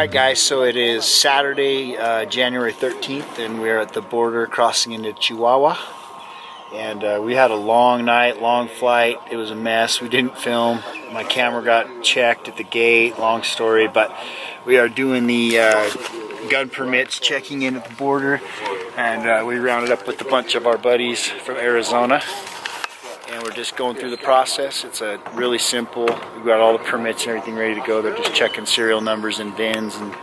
Alright guys, so it is Saturday, January 13th, and we're at the border crossing into Chihuahua. And we had a long night, long flight. It was a mess. We didn't film. My camera got checked at the gate, long story. But we are doing the gun permits, checking in at the border. And we rounded up with a bunch of our buddies from Arizona. And we're just going through the process. It's a really simple. We've got all the permits and everything ready to go. They're just checking serial numbers and VINs and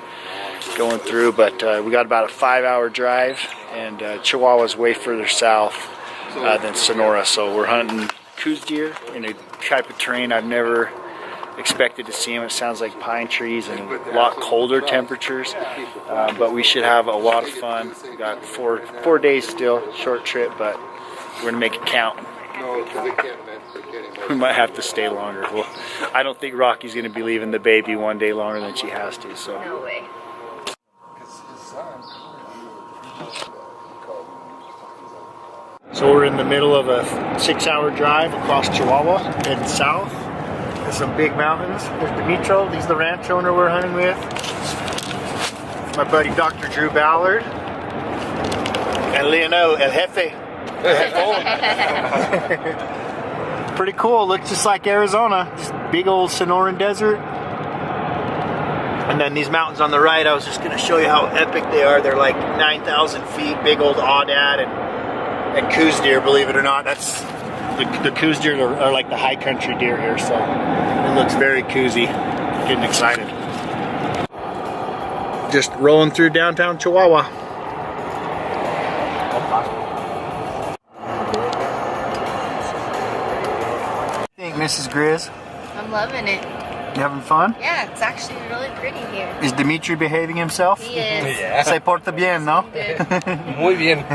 going through. But we got about a 5-hour drive, and Chihuahua's way further south than Sonora. So we're hunting coues deer in a type of terrain I've never expected to see them. It sounds like pine trees and a lot colder temperatures. But we should have a lot of fun. We got four days still, short trip, but we're gonna make it count. We might have to stay longer. Well, I don't think Rocky's going to be leaving the baby one day longer than she has to. So. No way. So we're in the middle of a 6-hour drive across Chihuahua, heading south. There's some big mountains. There's Dimitro. He's the ranch owner we're hunting with. My buddy Dr. Drew Ballard. And Leonel El Jefe. Pretty cool. Looks just like Arizona. Just big old Sonoran desert. And then these mountains on the right, I was just going to show you how epic they are. They're like 9,000 feet, big old aoudad and coues deer, believe it or not. That's the coues deer are like the high country deer here, so it looks very coosy. Getting excited. Just rolling through downtown Chihuahua. Mrs. Grizz? I'm loving it. You having fun? Yeah, it's actually really pretty here. Is Dimitri behaving himself? He is. Yeah. Se porta bien, no? Muy bien.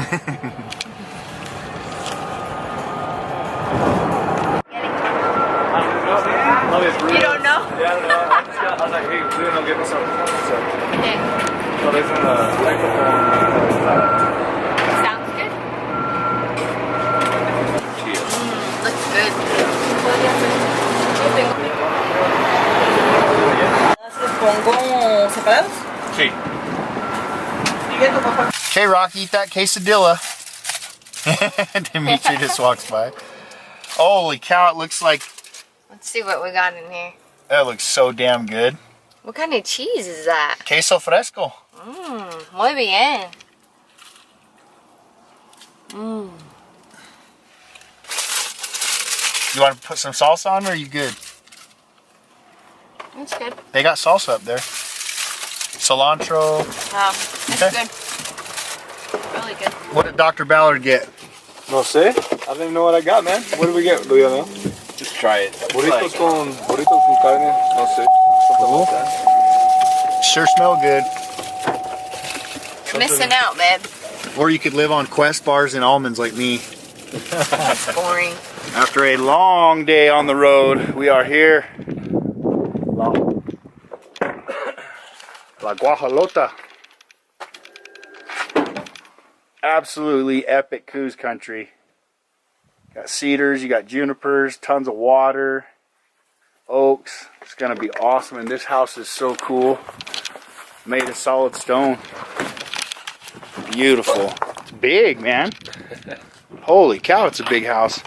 You don't know? Yeah, I don't know. I was like, hey, please don't give me something. So, Okay. so there's a microphone. Sounds good. Looks good. ¿Pongo separados? Sí. Okay, Rocky, eat that quesadilla. Dimitri just walks by. Holy cow, it looks like... Let's see what we got in here. That looks so damn good. What kind of cheese is that? Queso fresco. Muy bien. You want to put some salsa on, or are you good? That's good. They got salsa up there. Cilantro. Wow, that's Okay. good. Really good. What did Dr. Ballard get? No sé. I don't even know what I got, man. What did we get? Do you know? Just try it. Burritos con carne. No sé. Something like that. Sure smell good. You're missing out, babe. Or you could live on Quest bars and almonds like me. That's boring. After a long day on the road, we are here. La Guajalota. Absolutely epic coues country. Got cedars, you got junipers, tons of water, oaks. It's gonna be awesome, and this house is so cool. Made of solid stone. Beautiful. It's big, man. Holy cow, it's a big house.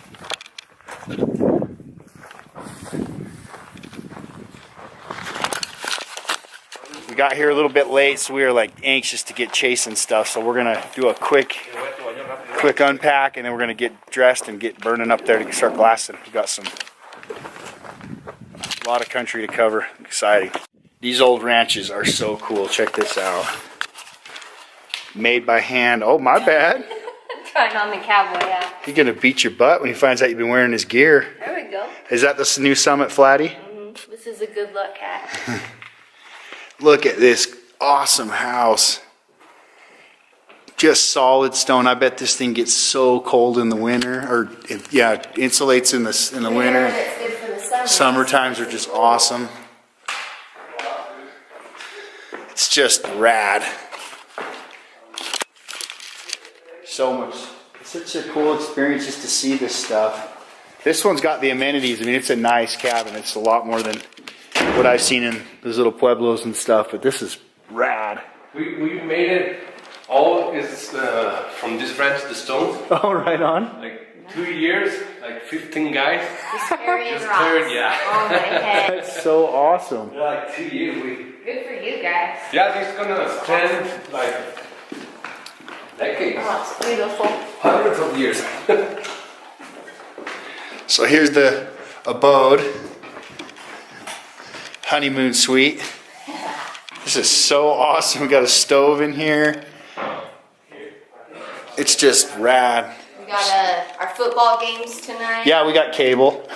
We got here a little bit late, so we were like anxious to get chasing stuff. So we're gonna do a quick unpack, and then we're gonna get dressed and get burning up there to start glassing. We got a lot of country to cover. Exciting. These old ranches are so cool. Check this out. Made by hand. Oh, my bad. Trying on the cowboy hat. He's gonna beat your butt when he finds out you've been wearing his gear. There we go. Is that the new Summit Flatty? This is a good luck hat. Look at this awesome house. Just solid stone. I bet this thing gets so cold in the winter, or yeah, insulates in the winter. It's good for the summer. Summer times are just awesome. It's just rad. So much. It's such a cool experience just to see this stuff. This one's got the amenities. I mean, it's a nice cabin. It's a lot more than what I've seen in those little pueblos and stuff, but this is Rad. We made it all is from this branch, the stones. Oh, right on. Like 2 years, like 15 guys. Just carrying Just rocks. carried, yeah. Oh my head. That's so awesome. Like 2 years we. Good for you guys. Yeah, this is gonna stand like decades, Oh, it's beautiful. hundreds of years. So here's the abode. Honeymoon suite. This is so awesome. We got a stove in here. It's just rad. We got our football games tonight. Yeah, we got cable.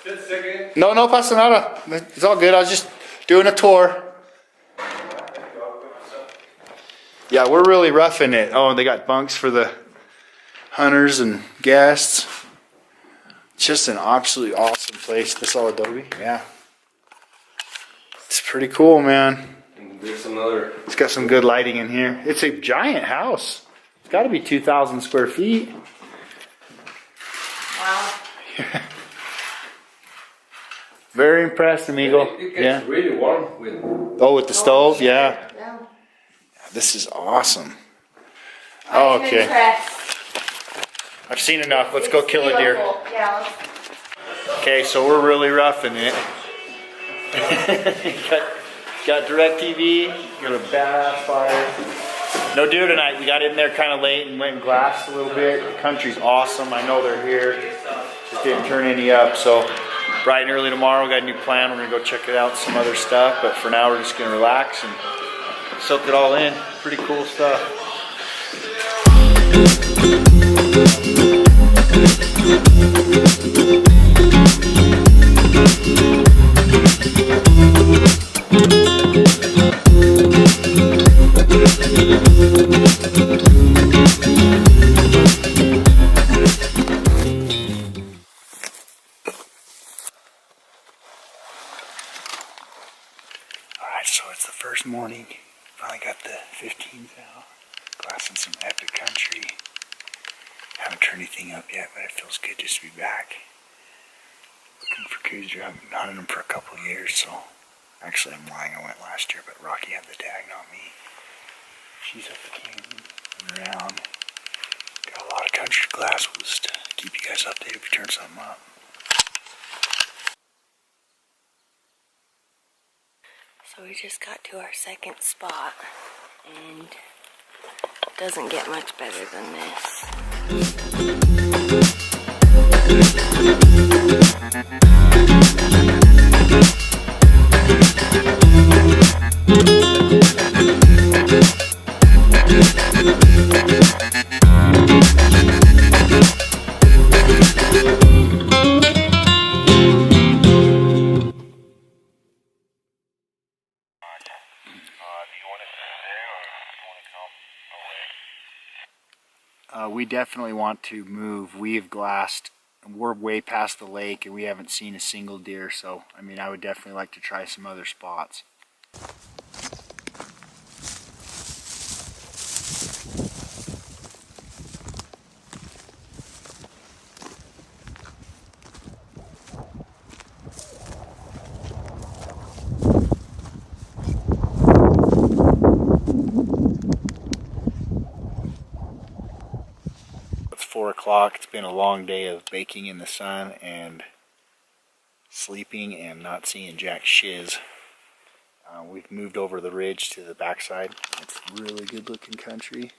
Just a second. No pasa nada. It's all good. I was just doing a tour. Yeah, we're really roughing it. Oh, and they got bunks for the hunters and guests. It's just an absolutely awesome place. This all adobe. Yeah. It's pretty cool, man. And there's another. It's got some good lighting in here. It's a giant house. It's got to be 2,000 square feet. Wow. Very impressed, amigo. It gets Yeah. really warm with. Oh, with the stove? Yeah. Yeah. This is awesome. I'm Okay. impressed. I've seen enough. Let's go It's kill a deer. beautiful. Yeah. Okay, so we're really roughing it. got DirecTV, got a badass fire. No deer tonight. We got in there kind of late and went and glassed a little bit. The country's awesome. I know they're here. Just didn't turn any up. So bright and early tomorrow, we got a new plan. We're gonna go check it out, some other stuff. But for now, we're just gonna relax and soak it all in. Pretty cool stuff. Alright, so it's the first morning. Finally got the 15s out. Glassing some epic country. Haven't turned anything up yet, but it feels good just to be back. Looking for coues. I haven't hunted them for a couple of years, so actually I'm lying. I went last year, but Rocky had the tag, not me. She's up the canyon and around. Got a lot of country to glass. We'll just keep you guys updated if we turn something up. So we just got to our second spot, and it doesn't get much better than this. We definitely want to move. We've glassed, we're way past the lake and we haven't seen a single deer, so I mean I would definitely like to try some other spots. It's 4 o'clock. It's been a long day of baking in the sun and sleeping and not seeing jack shiz. We've moved over the ridge to the backside. It's really good looking country.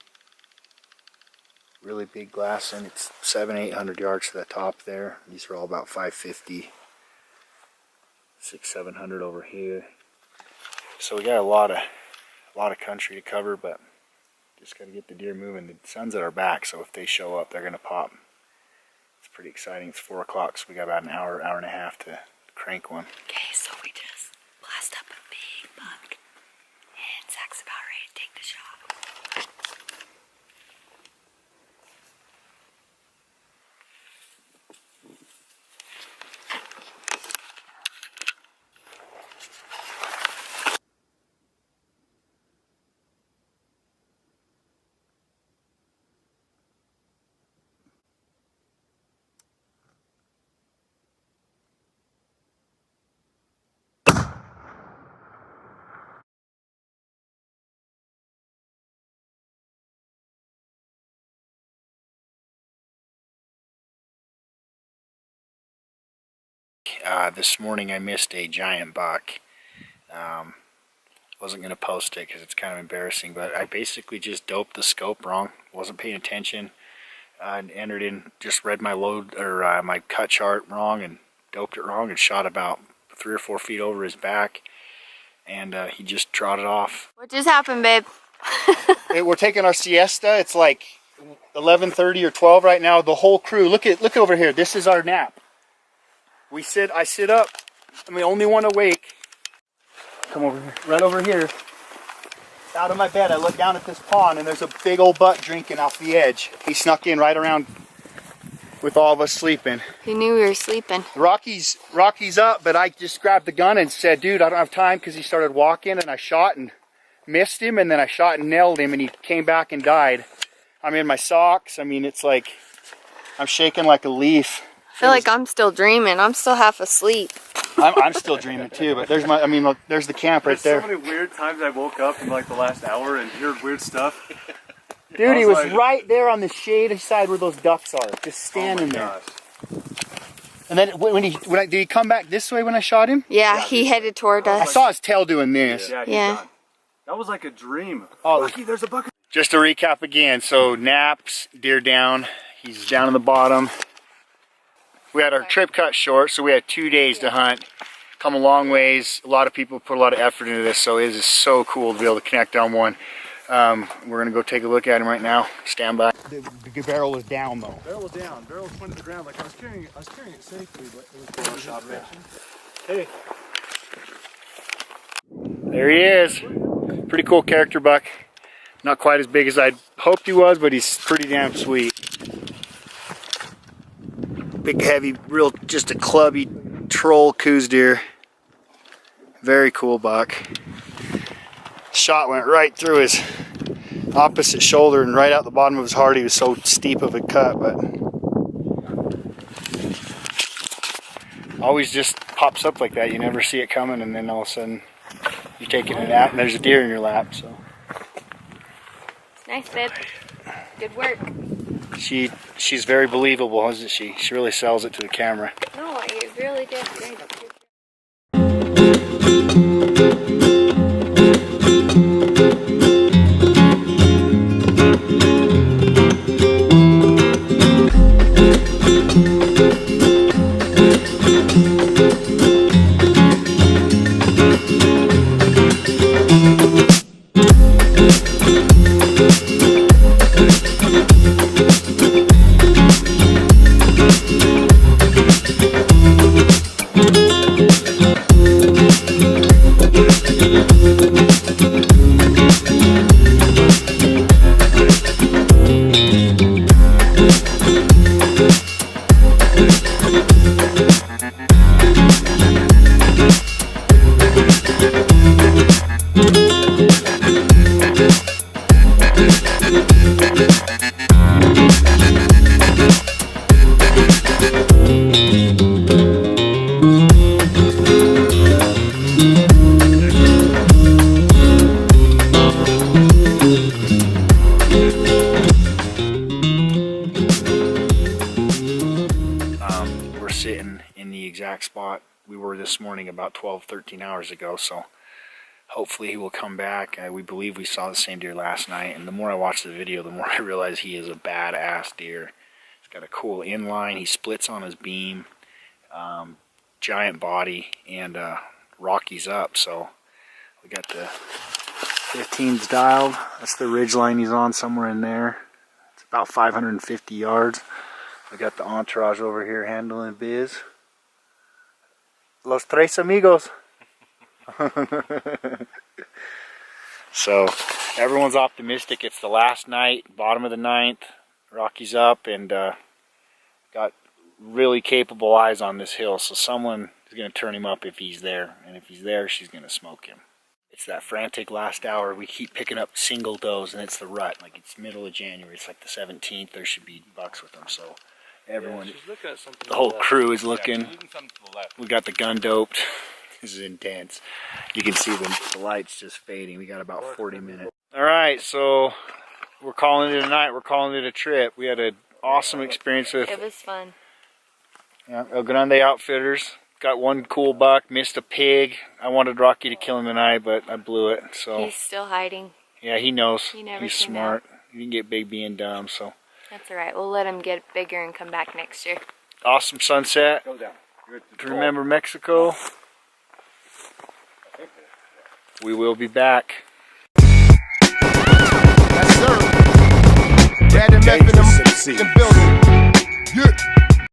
Really big glassing. It's 700-800 yards to the top there. These are all about 550, 600-700 over here. So we got a lot of country to cover, but just got to get the deer moving. The sun's at our back, so if they show up, they're gonna pop. It's pretty exciting. It's 4 o'clock, so we got about an hour and a half to crank one. Okay, so we just blessed up a big buck, and Zach's about ready to take the shot. This morning I missed a giant buck. Wasn't going to post it because it's kind of embarrassing, but I basically just doped the scope wrong. Wasn't paying attention. Entered in, just read my load or my cut chart wrong and doped it wrong and shot about 3 or 4 feet over his back, and he just trotted off. What just happened, babe? We're taking our siesta. It's like 11:30 or 12 right now. The whole crew. Look over here. This is our nap. I sit up. I'm the only one awake. Come over here. Right over here. Out of my bed, I look down at this pond, and there's a big old buck drinking off the edge. He snuck in right around with all of us sleeping. He knew we were sleeping. Rocky's up, but I just grabbed the gun and said, dude, I don't have time, because he started walking, and I shot and missed him, and then I shot and nailed him, and he came back and died. I'm in my socks. I mean, it's like I'm shaking like a leaf. I feel like I'm still dreaming. I'm still half asleep. I'm still dreaming too, but there's there's the camp right there. So many weird times I woke up in like the last hour and heard weird stuff. Dude, he was like, right there on the shady side where those ducks are, just standing there. And then did he come back this way when I shot him? Yeah, he headed toward us. I saw his tail doing this. Yeah. That was like a dream. Oh, Lucky, there's a bucket. Just to recap again, so naps, deer down, he's down in the bottom. We had our trip cut short, so we had 2 days to hunt. Come a long ways. A lot of people put a lot of effort into this, so it is so cool to be able to connect on one. We're going to go take a look at him right now. Stand by. The barrel was down though. Barrel was down. Barrel was pointed to the ground. Like I was carrying it safely, but it was going shot direction. Hey. There he is. Pretty cool character buck. Not quite as big as I'd hoped he was, but he's pretty damn sweet. Big, heavy, just a clubby troll coues deer. Very cool buck. Shot went right through his opposite shoulder and right out the bottom of his heart. He was so steep of a cut, but always just pops up like that. You never see it coming, and then all of a sudden you're taking a nap and there's a deer in your lap. So Nice, babe. Good work. She's very believable, isn't she? She really sells it to the camera. No, you really did great. Spot we were this morning about 13 hours ago, so hopefully he will come back. We believe we saw the same deer last night, and the more I watch the video, the more I realize he is a badass deer. He's got a cool inline, he splits on his beam, giant body, and Rocky's up. So we got the 15s dialed. That's the ridge line he's on, somewhere in there. It's about 550 yards. We got the entourage over here handling biz. Los tres amigos. So everyone's optimistic. It's the last night, bottom of the 9th. Rocky's up and got really capable eyes on this hill. So someone is going to turn him up if he's there. And if he's there, she's going to smoke him. It's that frantic last hour. We keep picking up single does, and it's the rut. Like, it's middle of January. It's like the 17th. There should be bucks with them. So everyone, the whole crew is looking. We got the gun doped. This is intense. You can see the lights just fading. We got about 40 minutes. All right, so we're calling it a night. We're calling it a trip. We had an awesome experience with. It was fun. Yeah, Grande Outfitters. got one cool buck, missed a pig. I wanted Rocky to kill him tonight, but I blew it. So He's still hiding. yeah, he knows. You never He's can smart. You can get big being dumb. So That's all right. We'll let him get bigger and come back next year. awesome sunset. Go down. Good. Remember Mexico? We will be back. Yes, sir. Dad and Meth in them building. Yeah.